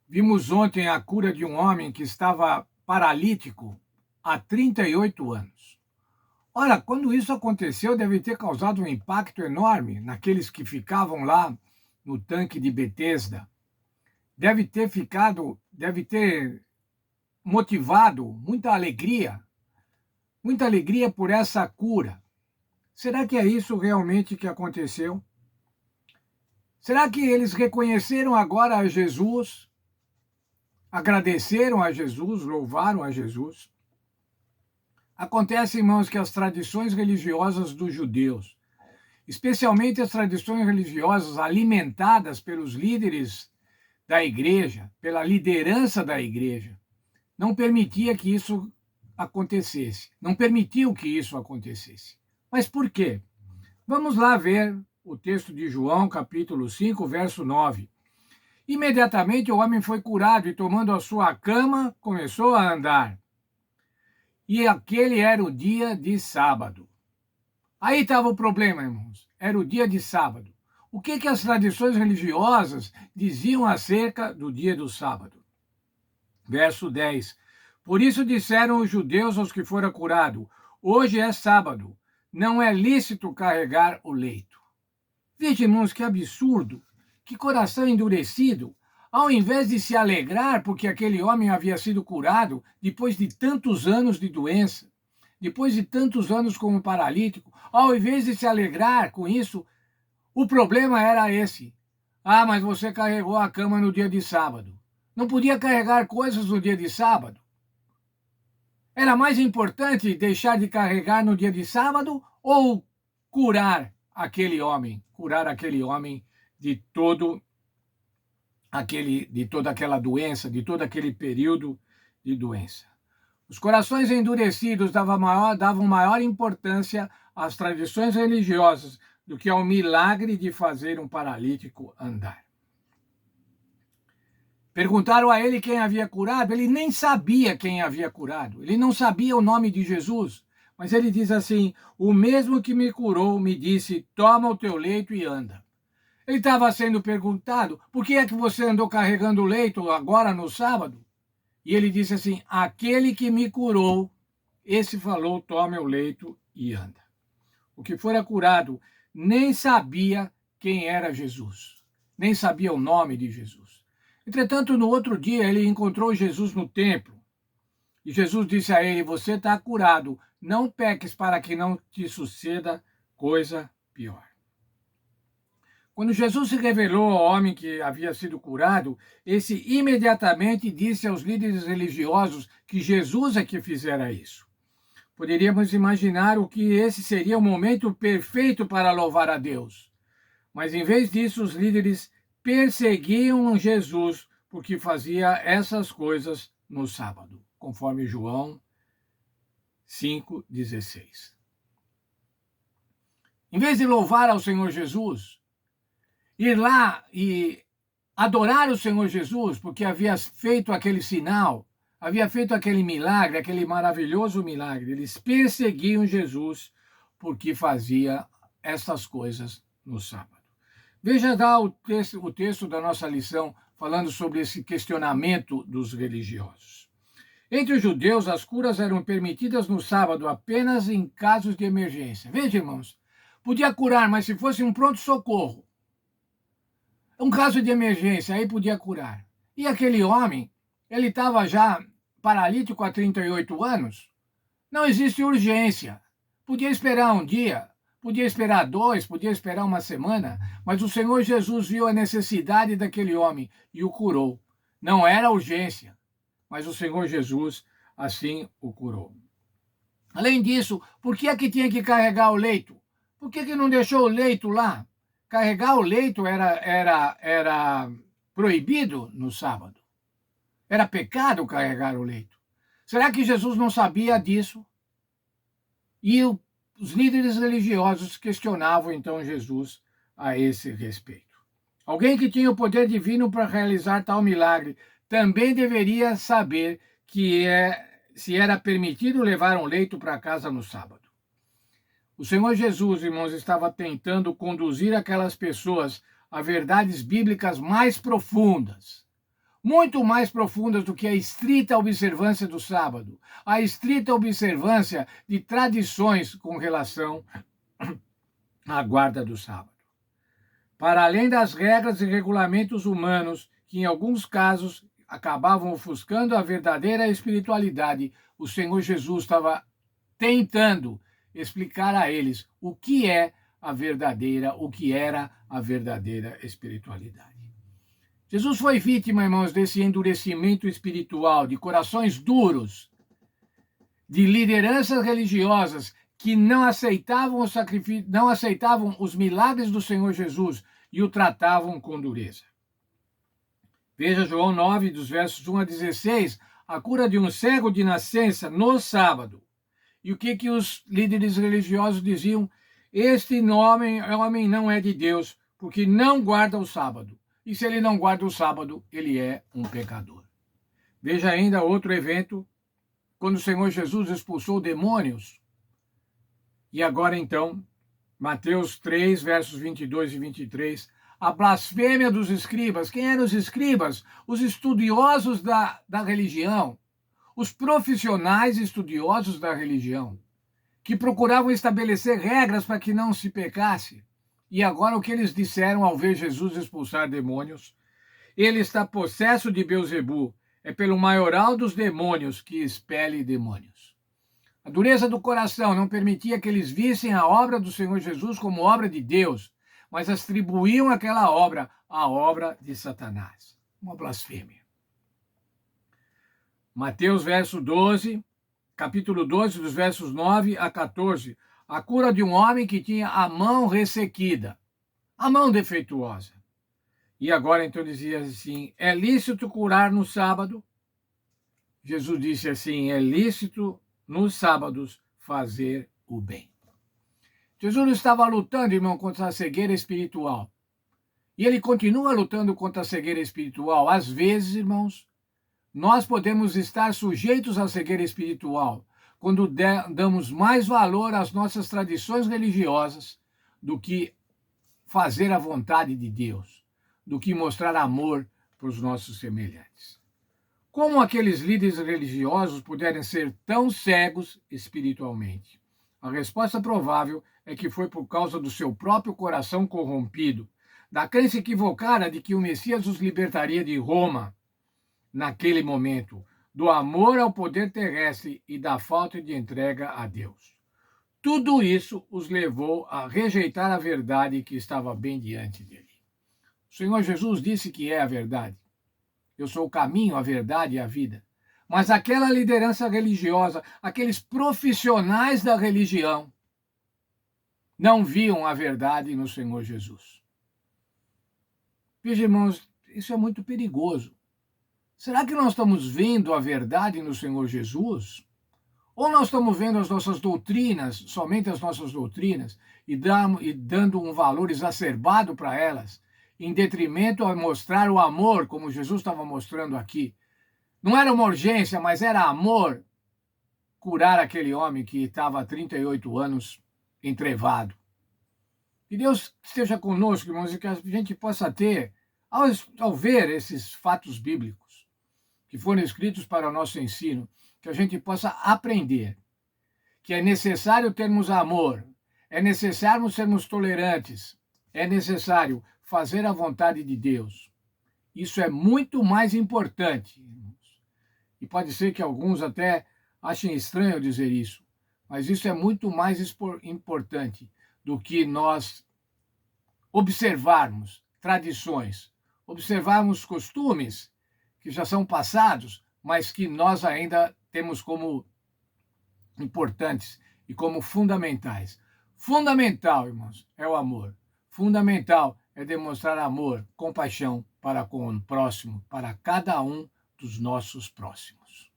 Vimos ontem a cura de um homem que estava paralítico há 38 anos. Ora, quando isso aconteceu, deve ter causado um impacto enorme naqueles que ficavam lá no tanque de Betesda. Deve ter motivado muita alegria por essa cura. Será que é isso realmente que aconteceu? Será que eles reconheceram agora a Jesus, agradeceram a Jesus, louvaram a Jesus? Acontece, irmãos, que as tradições religiosas dos judeus, especialmente as tradições religiosas alimentadas pelos líderes da igreja, pela liderança da igreja, não permitia que isso acontecesse, não permitiu que isso acontecesse. Mas por quê? Vamos lá ver o texto de João, capítulo 5, verso 9. Imediatamente o homem foi curado e, tomando a sua cama, começou a andar. E aquele era o dia de sábado. Aí estava o problema, irmãos. Era o dia de sábado. O que as tradições religiosas diziam acerca do dia do sábado? Verso 10. Por isso disseram os judeus aos que fora curado: hoje é sábado, não é lícito carregar o leito. Veja, irmãos, que absurdo, que coração endurecido. Ao invés de se alegrar porque aquele homem havia sido curado depois de tantos anos de doença, depois de tantos anos como paralítico, ao invés de se alegrar com isso, o problema era esse. Ah, mas você carregou a cama no dia de sábado. Não podia carregar coisas no dia de sábado. Era mais importante deixar de carregar no dia de sábado ou curar aquele homem de toda aquela doença, de todo aquele período de doença. Os corações endurecidos davam maior importância às tradições religiosas do que ao milagre de fazer um paralítico andar. Perguntaram a ele quem havia curado, ele nem sabia quem havia curado, ele não sabia o nome de Jesus, mas ele diz assim: o mesmo que me curou me disse, toma o teu leito e anda. Ele estava sendo perguntado, por que é que você andou carregando o leito agora no sábado? E ele disse assim, aquele que me curou, esse falou, tome o leito e anda. O que fora curado nem sabia quem era Jesus, nem sabia o nome de Jesus. Entretanto, no outro dia, ele encontrou Jesus no templo. E Jesus disse a ele, você está curado, não peques para que não te suceda coisa pior. Quando Jesus se revelou ao homem que havia sido curado, esse imediatamente disse aos líderes religiosos que Jesus é que fizera isso. Poderíamos imaginar o que esse seria o momento perfeito para louvar a Deus. Mas em vez disso, os líderes perseguiam Jesus porque fazia essas coisas no sábado, conforme João 5,16. Em vez de louvar ao Senhor Jesus, ir lá e adorar o Senhor Jesus, porque havia feito aquele sinal, havia feito aquele milagre, aquele maravilhoso milagre. Eles perseguiam Jesus porque fazia essas coisas no sábado. Veja lá o texto da nossa lição falando sobre esse questionamento dos religiosos. Entre os judeus, as curas eram permitidas no sábado apenas em casos de emergência. Veja, irmãos, podia curar, mas se fosse um pronto-socorro, um caso de emergência, aí podia curar. E aquele homem, ele estava já paralítico há 38 anos. Não existe urgência. Podia esperar um dia, podia esperar 2, podia esperar uma semana, mas o Senhor Jesus viu a necessidade daquele homem e o curou. Não era urgência, mas o Senhor Jesus assim o curou. Além disso, por que é que tinha que carregar o leito? Por que não deixou o leito lá? Carregar o leito era proibido no sábado. Era pecado carregar o leito. Será que Jesus não sabia disso? E os líderes religiosos questionavam então Jesus a esse respeito. Alguém que tinha o poder divino para realizar tal milagre também deveria saber se era permitido levar um leito para casa no sábado. O Senhor Jesus, irmãos, estava tentando conduzir aquelas pessoas a verdades bíblicas mais profundas, muito mais profundas do que a estrita observância do sábado, a estrita observância de tradições com relação à guarda do sábado. Para além das regras e regulamentos humanos, que em alguns casos acabavam ofuscando a verdadeira espiritualidade, o Senhor Jesus estava tentando explicar a eles o que era a verdadeira espiritualidade. Jesus foi vítima, irmãos, desse endurecimento espiritual, de corações duros, de lideranças religiosas que não aceitavam o sacrifício, não aceitavam os milagres do Senhor Jesus e o tratavam com dureza. Veja João 9, dos versos 1 a 16, a cura de um cego de nascença no sábado. E o que os líderes religiosos diziam? Este homem não é de Deus, porque não guarda o sábado. E se ele não guarda o sábado, ele é um pecador. Veja ainda outro evento, quando o Senhor Jesus expulsou demônios. E agora então, Mateus 3, versos 22 e 23, a blasfêmia dos escribas. Quem eram os escribas? Os estudiosos da religião, os profissionais estudiosos da religião, que procuravam estabelecer regras para que não se pecasse. E agora o que eles disseram ao ver Jesus expulsar demônios? Ele está possesso de Beelzebu, é pelo maioral dos demônios que expele demônios. A dureza do coração não permitia que eles vissem a obra do Senhor Jesus como obra de Deus, mas atribuíam aquela obra à obra de Satanás. Uma blasfêmia. Mateus capítulo 12, dos versos 9 a 14, a cura de um homem que tinha a mão ressequida, a mão defeituosa. E agora então dizia assim, é lícito curar no sábado? Jesus disse assim, é lícito nos sábados fazer o bem. Jesus estava lutando, irmão, contra a cegueira espiritual. E ele continua lutando contra a cegueira espiritual. Às vezes, irmãos, nós podemos estar sujeitos à cegueira espiritual quando damos mais valor às nossas tradições religiosas do que fazer a vontade de Deus, do que mostrar amor para os nossos semelhantes. Como aqueles líderes religiosos puderam ser tão cegos espiritualmente? A resposta provável é que foi por causa do seu próprio coração corrompido, da crença equivocada de que o Messias os libertaria de Roma naquele momento, do amor ao poder terrestre e da falta de entrega a Deus. Tudo isso os levou a rejeitar a verdade que estava bem diante dele. O Senhor Jesus disse que é a verdade. Eu sou o caminho, a verdade e a vida. Mas aquela liderança religiosa, aqueles profissionais da religião, não viam a verdade no Senhor Jesus. Veja, irmãos, isso é muito perigoso. Será que nós estamos vendo a verdade no Senhor Jesus? Ou nós estamos vendo as nossas doutrinas, somente as nossas doutrinas, e dando um valor exacerbado para elas, em detrimento a mostrar o amor, como Jesus estava mostrando aqui? Não era uma urgência, mas era amor curar aquele homem que estava há 38 anos entrevado. Que Deus esteja conosco, irmãos, e que a gente possa ter, ao ver esses fatos bíblicos, que foram escritos para o nosso ensino, que a gente possa aprender que é necessário termos amor, é necessário sermos tolerantes, é necessário fazer a vontade de Deus. Isso é muito mais importante. E pode ser que alguns até achem estranho dizer isso, mas isso é muito mais importante do que nós observarmos tradições, observarmos costumes que já são passados, mas que nós ainda temos como importantes e como fundamentais. Fundamental, irmãos, é o amor. Fundamental é demonstrar amor, compaixão para com o próximo, para cada um dos nossos próximos.